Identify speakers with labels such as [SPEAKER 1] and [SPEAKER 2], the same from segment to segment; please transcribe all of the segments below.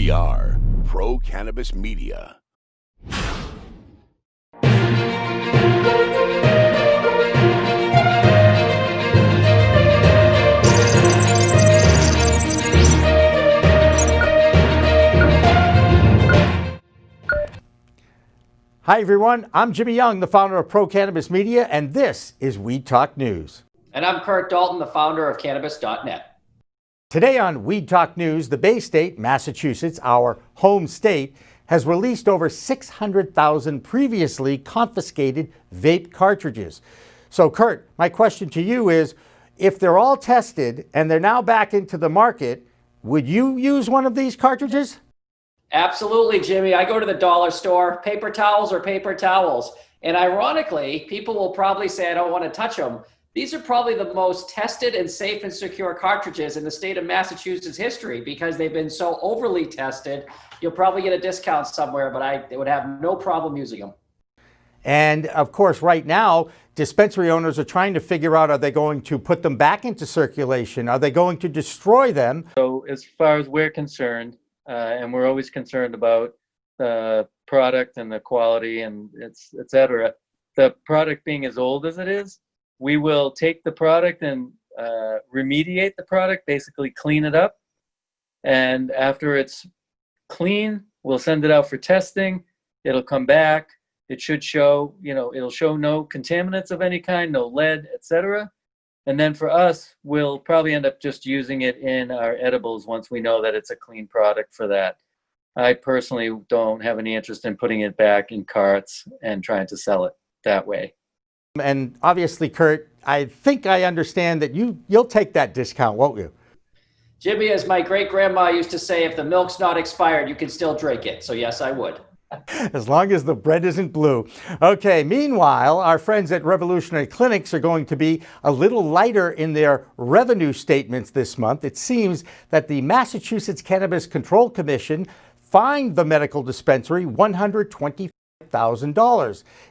[SPEAKER 1] We are Pro Cannabis Media.
[SPEAKER 2] Hi everyone, I'm Jimmy Young, the founder of Pro Cannabis Media, and this is Weed Talk News.
[SPEAKER 3] And I'm Curt Dalton, the founder of Cannabis.net.
[SPEAKER 2] Today on Weed Talk News, the Bay State, Massachusetts, our home state, has released over 600,000 previously confiscated vape cartridges. So Curt, my question to you is, if they're all tested and they're now back into the market, would you use one of these cartridges?
[SPEAKER 3] Absolutely, Jimmy. I go to the dollar store, paper towels or paper towels. And ironically, people will probably say, I don't want to touch them. These are probably the most tested and safe and secure cartridges in the state of Massachusetts history because they've been so overly tested. You'll probably get a discount somewhere, but I would have no problem using them.
[SPEAKER 2] And of course, right now, dispensary owners are trying to figure out, are they going to put them back into circulation? Are they going to destroy them?
[SPEAKER 4] So as far as we're concerned, and we're always concerned about the product and the quality and et cetera. The product being as old as it is, we will take the product and remediate the product, basically clean it up. And after it's clean, we'll send it out for testing. It'll come back. It should show, it'll show no contaminants of any kind, no lead, et cetera. And then for us, we'll probably end up just using it in our edibles once we know that it's a clean product for that. I personally don't have any interest in putting it back in carts and trying to sell it that way.
[SPEAKER 2] And obviously, Curt, I think I understand that you'll take that discount, won't you?
[SPEAKER 3] Jimmy, as my great-grandma used to say, if the milk's not expired, you can still drink it. So yes, I would.
[SPEAKER 2] As long as the bread isn't blue. Okay, meanwhile, our friends at Rev Clinics are going to be a little lighter in their revenue statements this month. It seems that the Massachusetts Cannabis Control Commission fined the medical dispensary $125,000.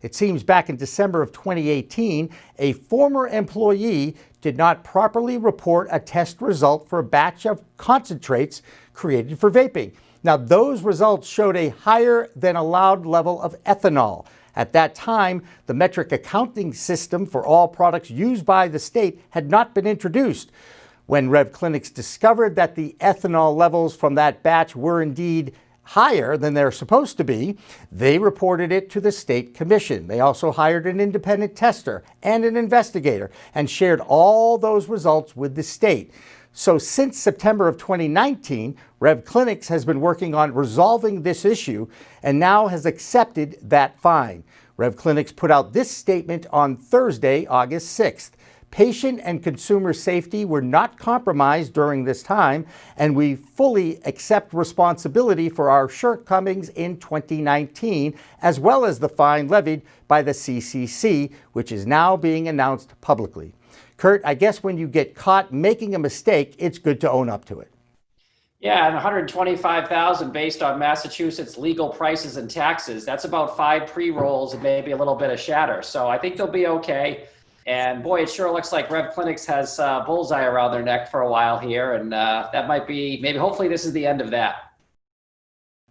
[SPEAKER 2] It seems back in December of 2018, a former employee did not properly report a test result for a batch of concentrates created for vaping. Now, those results showed a higher than allowed level of ethanol. At that time, the metric accounting system for all products used by the state had not been introduced. When Rev Clinics discovered that the ethanol levels from that batch were indeed higher than they're supposed to be, they reported it to the state commission. They also hired an independent tester and an investigator and shared all those results with the state. So since September of 2019, Rev Clinics has been working on resolving this issue and now has accepted that fine. Rev Clinics put out this statement on Thursday, August 6th. Patient and consumer safety were not compromised during this time, and we fully accept responsibility for our shortcomings in 2019, as well as the fine levied by the CCC, which is now being announced publicly. Curt, I guess when you get caught making a mistake, it's good to own up to it.
[SPEAKER 3] Yeah, and $125,000 based on Massachusetts legal prices and taxes. That's about 5 pre-rolls and maybe a little bit of shatter. So I think they'll be okay. And boy, it sure looks like Rev Clinics has bullseye around their neck for a while here. And that might be, maybe hopefully this is the end of that.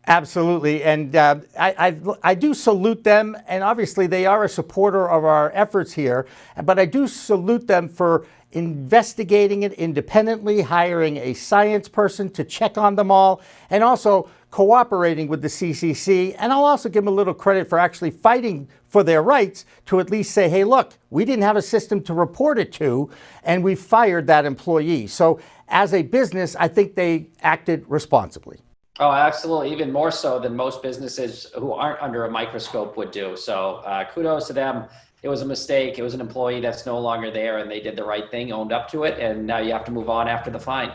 [SPEAKER 2] Absolutely, and I do salute them, and obviously they are a supporter of our efforts here, but I do salute them for investigating it independently, hiring a science person to check on them all, and also cooperating with the CCC. And I'll also give them a little credit for actually fighting for their rights to at least say, hey, look, we didn't have a system to report it to, and we fired that employee. So as a business, I think they acted responsibly.
[SPEAKER 3] Oh, absolutely. Even more so than most businesses who aren't under a microscope would do. So kudos to them. It was a mistake. It was an employee that's no longer there, and they did the right thing, owned up to it, and now you have to move on after the fine.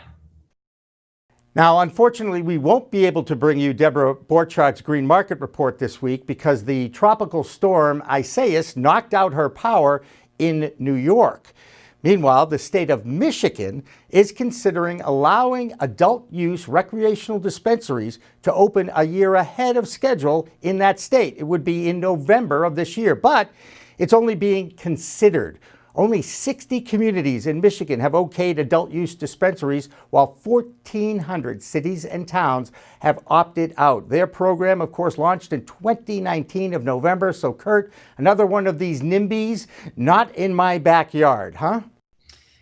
[SPEAKER 2] Now, unfortunately, we won't be able to bring you Deborah Borchart's Green Market Report this week because the tropical storm Isaias knocked out her power in New York. Meanwhile, the state of Michigan is considering allowing adult use recreational dispensaries to open a year ahead of schedule in that state. It would be in November of this year, but it's only being considered. Only 60 communities in Michigan have okayed adult use dispensaries, while 1,400 cities and towns have opted out. Their program, of course, launched in 2019 of November. So, Curt, another one of these NIMBYs, not in my backyard, huh?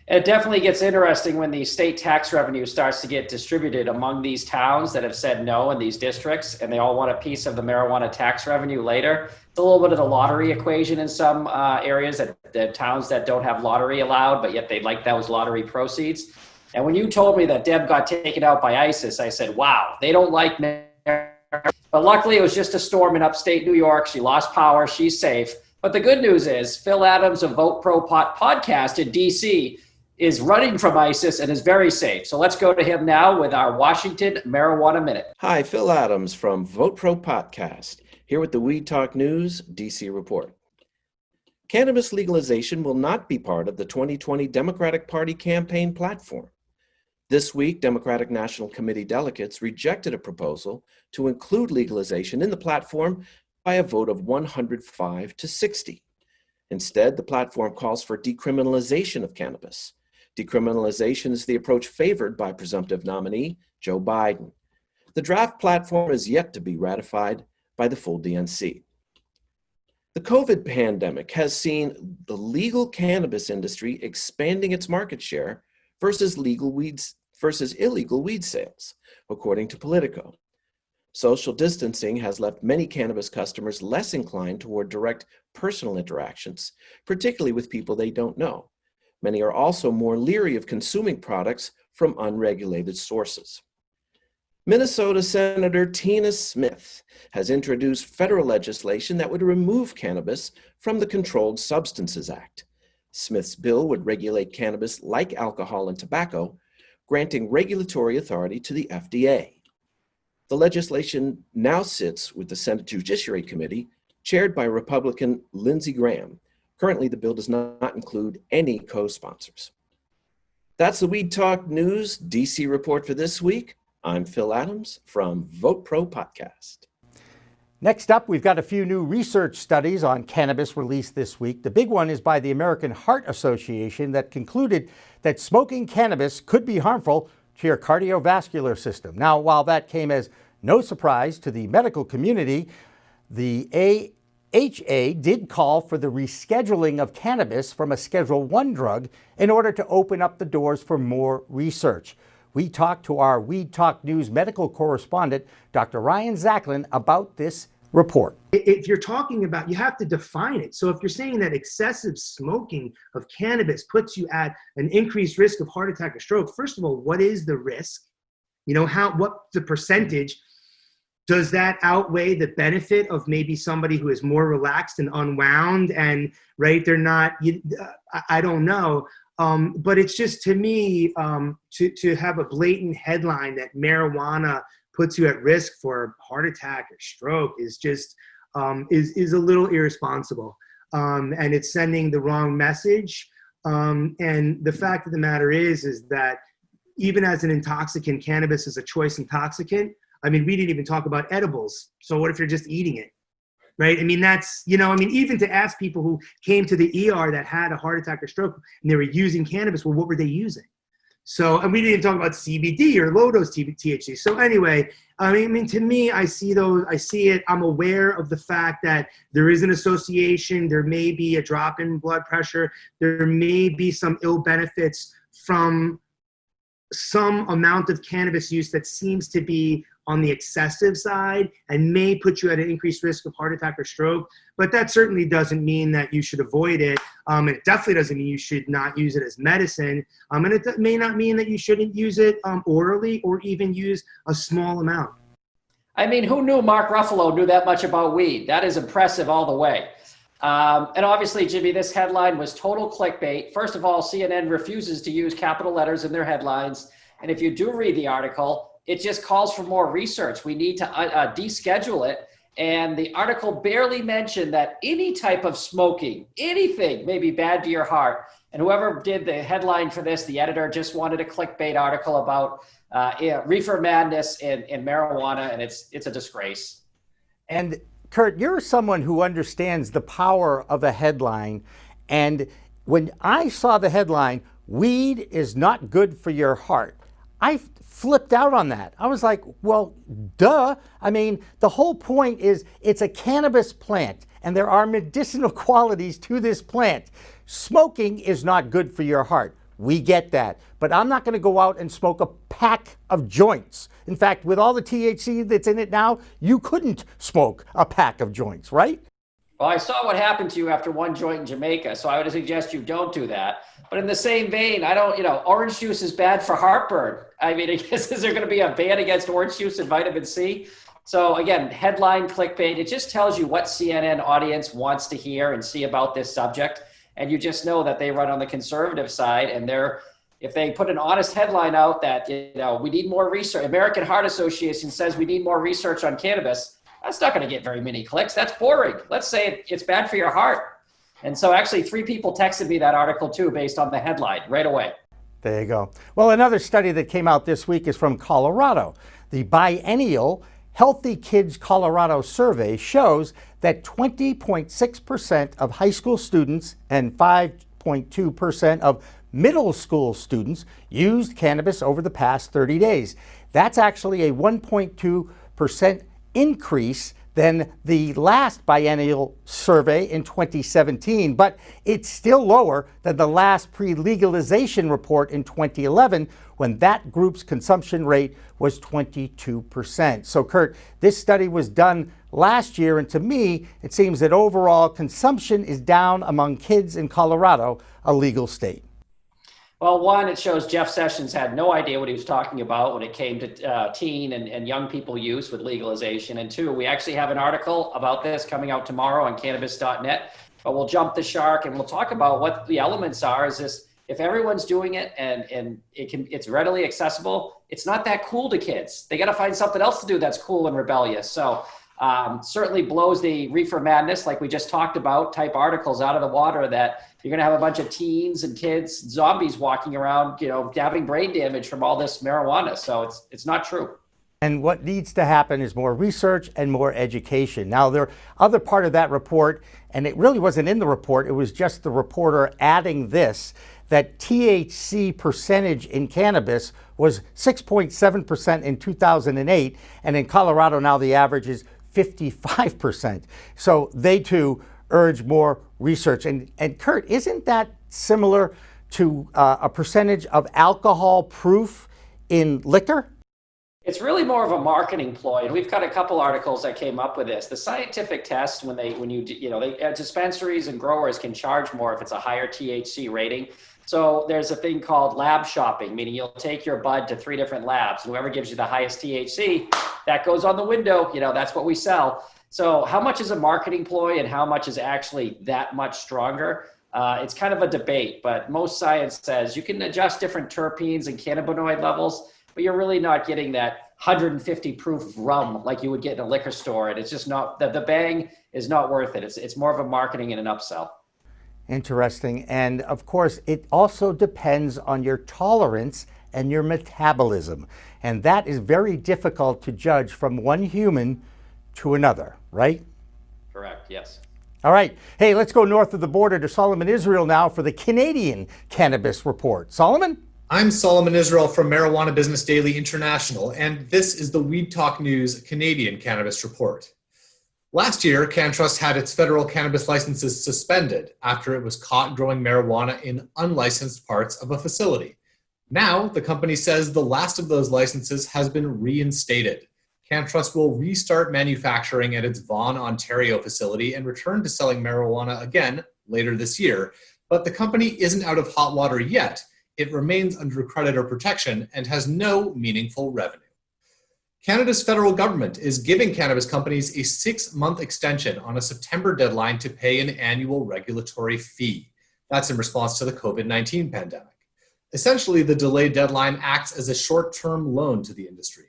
[SPEAKER 3] It definitely gets interesting when the state tax revenue starts to get distributed among these towns that have said no in these districts, and they all want a piece of the marijuana tax revenue later. It's a little bit of the lottery equation in some areas, that the towns that don't have lottery allowed, but yet they like those lottery proceeds. And when you told me that Deb got taken out by ISIS, I said, wow, they don't like me. But luckily, it was just a storm in upstate New York. She lost power. She's safe. But the good news is Phil Adams of Vote Pro podcast in DC is running from ISIS and is very safe. So let's go to him now with our Washington Marijuana Minute.
[SPEAKER 5] Hi, Phil Adams from Vote Pro Podcast, here with the Weed Talk News DC Report. Cannabis legalization will not be part of the 2020 Democratic Party campaign platform. This week, Democratic National Committee delegates rejected a proposal to include legalization in the platform by a vote of 105 to 60. Instead, the platform calls for decriminalization of cannabis. Decriminalization is the approach favored by presumptive nominee Joe Biden. The draft platform is yet to be ratified by the full DNC. The COVID pandemic has seen the legal cannabis industry expanding its market share versus illegal weed sales, according to Politico. Social distancing has left many cannabis customers less inclined toward direct personal interactions, particularly with people they don't know. Many are also more leery of consuming products from unregulated sources. Minnesota Senator Tina Smith has introduced federal legislation that would remove cannabis from the Controlled Substances Act. Smith's bill would regulate cannabis like alcohol and tobacco, granting regulatory authority to the FDA. The legislation now sits with the Senate Judiciary Committee, chaired by Republican Lindsey Graham. Currently, the bill does not include any co-sponsors. That's the Weed Talk News DC report for this week. I'm Phil Adams from Vote Pro Podcast.
[SPEAKER 2] Next up, we've got a few new research studies on cannabis released this week. The big one is by the American Heart Association that concluded that smoking cannabis could be harmful to your cardiovascular system. Now, while that came as no surprise to the medical community, the AHA did call for the rescheduling of cannabis from a Schedule I drug in order to open up the doors for more research. We talked to our Weed Talk News medical correspondent, Dr. Ryan Zaklin, about this report.
[SPEAKER 6] If you're talking about, you have to define it. So if you're saying that excessive smoking of cannabis puts you at an increased risk of heart attack or stroke, first of all, what is the risk? You know, what's the percentage? Does that outweigh the benefit of maybe somebody who is more relaxed and unwound and, right, they're not, I don't know. But it's just, to me, to have a blatant headline that marijuana puts you at risk for heart attack or stroke is just, is a little irresponsible. And it's sending the wrong message. And the fact of the matter is that even as an intoxicant, cannabis is a choice intoxicant. I mean, we didn't even talk about edibles. So what if you're just eating it, right? I mean, that's, even to ask people who came to the ER that had a heart attack or stroke and they were using cannabis, well, what were they using? So, and we didn't even talk about CBD or low-dose THC. So anyway, I mean, to me, I see it. I'm aware of the fact that there is an association. There may be a drop in blood pressure. There may be some ill benefits from some amount of cannabis use that seems to be on the excessive side and may put you at an increased risk of heart attack or stroke. But that certainly doesn't mean that you should avoid it. And it definitely doesn't mean you should not use it as medicine. And it may not mean that you shouldn't use it orally or even use a small amount.
[SPEAKER 3] I mean, who knew Mark Ruffalo knew that much about weed? That is impressive all the way. And obviously, Jimmy, this headline was total clickbait. First of all, CNN refuses to use capital letters in their headlines. And if you do read the article, it just calls for more research. We need to deschedule it. And the article barely mentioned that any type of smoking, anything may be bad to your heart. And whoever did the headline for this, the editor just wanted a clickbait article about reefer madness and marijuana, and it's a disgrace.
[SPEAKER 2] And Curt, you're someone who understands the power of a headline, and when I saw the headline, "Weed is not good for your heart," I flipped out on that. I was like, well, duh. I mean, the whole point is it's a cannabis plant and there are medicinal qualities to this plant. Smoking is not good for your heart. We get that. But I'm not going to go out and smoke a pack of joints. In fact, with all the THC that's in it now, you couldn't smoke a pack of joints, right?
[SPEAKER 3] Well, I saw what happened to you after one joint in Jamaica, so I would suggest you don't do that. But in the same vein, orange juice is bad for heartburn. I mean, I guess, is there going to be a ban against orange juice and vitamin C? So again, headline clickbait, it just tells you what CNN audience wants to hear and see about this subject. And you just know that they run on the conservative side, and if they put an honest headline out that, we need more research, American Heart Association says we need more research on cannabis, that's not going to get very many clicks. That's boring. Let's say it's bad for your heart. And so actually 3 people texted me that article too, based on the headline right away.
[SPEAKER 2] There you go. Well, another study that came out this week is from Colorado. The biennial Healthy Kids Colorado survey shows that 20.6% of high school students and 5.2% of middle school students used cannabis over the past 30 days. That's actually a 1.2% increase than the last biennial survey in 2017, but it's still lower than the last pre-legalization report in 2011, when that group's consumption rate was 22%. So Curt, this study was done last year, and to me, it seems that overall consumption is down among kids in Colorado, a legal state.
[SPEAKER 3] Well, one, it shows Jeff Sessions had no idea what he was talking about when it came to teen and young people use with legalization. And 2, we actually have an article about this coming out tomorrow on cannabis.net, but we'll jump the shark and we'll talk about what the elements are. Is this, if everyone's doing it and it's readily accessible, it's not that cool to kids. They got to find something else to do that's cool and rebellious. So certainly blows the reefer madness, like we just talked about, type articles out of the water, that you're going to have a bunch of teens and kids, zombies walking around, having brain damage from all this marijuana. So it's not true.
[SPEAKER 2] And what needs to happen is more research and more education. Now, the other part of that report, and it really wasn't in the report, it was just the reporter adding this, that THC percentage in cannabis was 6.7% in 2008, and in Colorado now the average is 55%. So they too urge more research. And Curt, isn't that similar to a percentage of alcohol proof in liquor?
[SPEAKER 3] It's really more of a marketing ploy, and we've got a couple articles that came up with this. The scientific test, dispensaries and growers can charge more if it's a higher THC rating. So there's a thing called lab shopping, meaning you'll take your bud to 3 different labs, and whoever gives you the highest THC, that goes on the window. That's what we sell. So how much is a marketing ploy and how much is actually that much stronger? It's kind of a debate, but most science says you can adjust different terpenes and cannabinoid levels, but you're really not getting that 150 proof rum like you would get in a liquor store. And it's just not, the bang is not worth it. It's more of a marketing and an upsell.
[SPEAKER 2] Interesting. And of course, it also depends on your tolerance and your metabolism. And that is very difficult to judge from one human to another, right?
[SPEAKER 3] Correct, yes.
[SPEAKER 2] All right. Hey, let's go north of the border to Solomon, Israel now for the Canadian Cannabis Report. Solomon?
[SPEAKER 7] I'm Solomon Israel from Marijuana Business Daily International, and this is the Weed Talk News Canadian Cannabis Report. Last year, CanTrust had its federal cannabis licenses suspended after it was caught growing marijuana in unlicensed parts of a facility. Now, the company says the last of those licenses has been reinstated. CanTrust will restart manufacturing at its Vaughan, Ontario facility and return to selling marijuana again later this year. But the company isn't out of hot water yet. It remains under creditor protection and has no meaningful revenue. Canada's federal government is giving cannabis companies a 6-month extension on a September deadline to pay an annual regulatory fee. That's in response to the COVID-19 pandemic. Essentially, the delayed deadline acts as a short-term loan to the industry.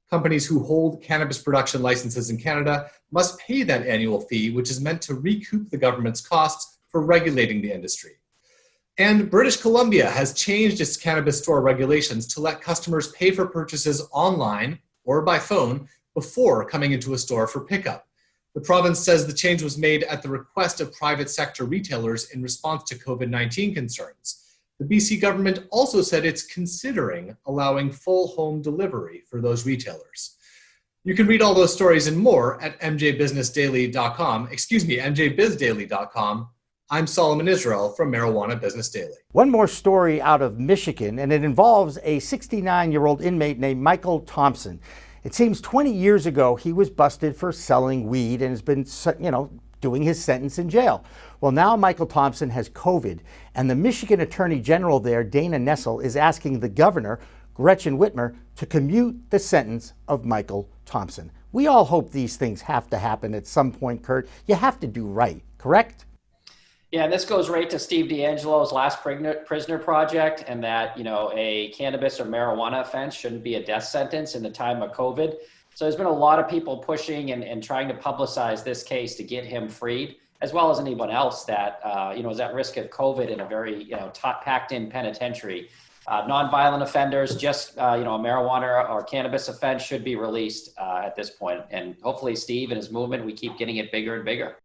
[SPEAKER 7] Companies who hold cannabis production licenses in Canada must pay that annual fee, which is meant to recoup the government's costs for regulating the industry. And British Columbia has changed its cannabis store regulations to let customers pay for purchases online or by phone before coming into a store for pickup. The province says the change was made at the request of private sector retailers in response to COVID-19 concerns. The BC government also said it's considering allowing full home delivery for those retailers. You can read all those stories and more at MJBizDaily.com. I'm Solomon Israel from Marijuana Business Daily.
[SPEAKER 2] One more story out of Michigan, and it involves a 69-year-old inmate named Michael Thompson. It seems 20 years ago he was busted for selling weed and has been, doing his sentence in jail. Well, now Michael Thompson has COVID, and the Michigan Attorney General there, Dana Nessel, is asking the governor, Gretchen Whitmer, to commute the sentence of Michael Thompson. We all hope these things have to happen at some point, Curt. You have to do right, correct?
[SPEAKER 3] Yeah, and this goes right to Steve D'Angelo's last prisoner project, and that, a cannabis or marijuana offense shouldn't be a death sentence in the time of COVID. So there's been a lot of people pushing and trying to publicize this case to get him freed, as well as anyone else that, is at risk of COVID in a very, packed in penitentiary. Nonviolent offenders, just, a marijuana or cannabis offense should be released at this point. And hopefully Steve and his movement, we keep getting it bigger and bigger.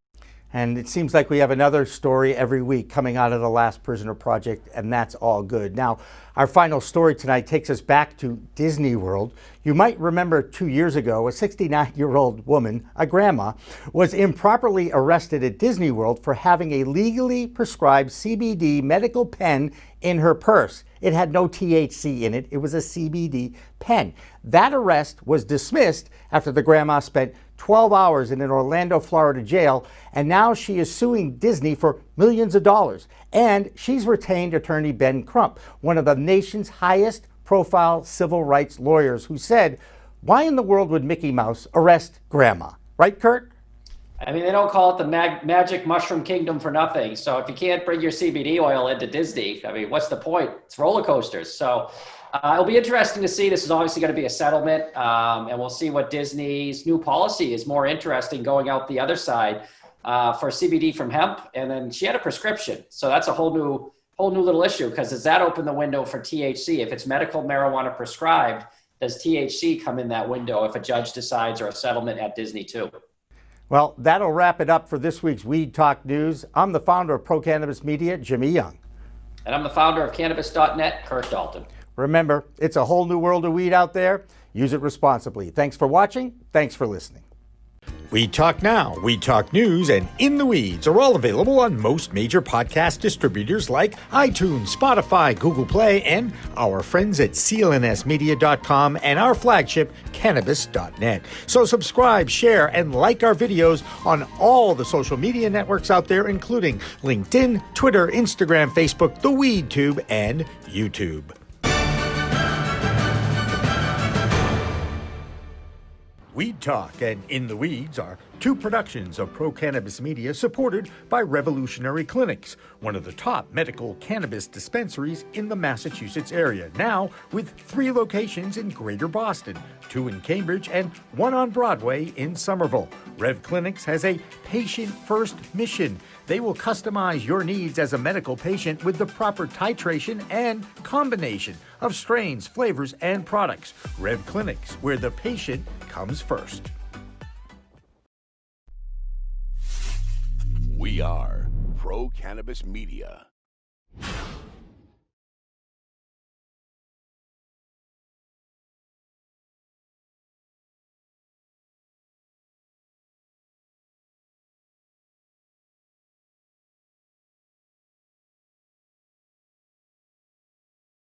[SPEAKER 2] And it seems like we have another story every week coming out of the Last Prisoner Project, and that's all good. Now, our final story tonight takes us back to Disney World. You might remember 2 years ago, a 69-year-old woman, a grandma, was improperly arrested at Disney World for having a legally prescribed CBD medical pen in her purse. It had no THC in it. It was a CBD pen. That arrest was dismissed after the grandma spent 12 hours in an Orlando, Florida jail, and now she is suing Disney for millions of dollars. And she's retained attorney Ben Crump, one of the nation's highest profile civil rights lawyers, who said, why in the world would Mickey Mouse arrest grandma? Right, Curt?
[SPEAKER 3] I mean, they don't call it the magic mushroom kingdom for nothing. So if you can't bring your CBD oil into Disney, I mean, what's the point? It's roller coasters. So it'll be interesting to see. This is obviously going to be a settlement, and we'll see what Disney's new policy is more interesting going out the other side for CBD from hemp. And then she had a prescription. So that's a whole new little issue, because does that open the window for THC? If it's medical marijuana prescribed, does THC come in that window if a judge decides, or a settlement at Disney too?
[SPEAKER 2] Well, that'll wrap it up for this week's Weed Talk News. I'm the founder of Pro Cannabis Media, Jimmy Young.
[SPEAKER 3] And I'm the founder of Cannabis.net, Curt Dalton.
[SPEAKER 2] Remember, it's a whole new world of weed out there. Use it responsibly. Thanks for watching. Thanks for listening. Weed Talk Now, Weed Talk News, and In the Weeds are all available on most major podcast distributors like iTunes, Spotify, Google Play, and our friends at clnsmedia.com and our flagship, Cannabis.net. So subscribe, share, and like our videos on all the social media networks out there, including LinkedIn, Twitter, Instagram, Facebook, the WeedTube, and YouTube. Weed Talk and In the Weeds are two productions of Pro Cannabis Media, supported by Revolutionary Clinics, one of the top medical cannabis dispensaries in the Massachusetts area, now with 3 locations in Greater Boston, 2 in Cambridge and 1 on Broadway in Somerville. Rev Clinics has a patient-first mission. They will customize your needs as a medical patient with the proper titration and combination of strains, flavors, and products. Rev Clinics, where the patient comes first.
[SPEAKER 1] We are Pro Cannabis Media.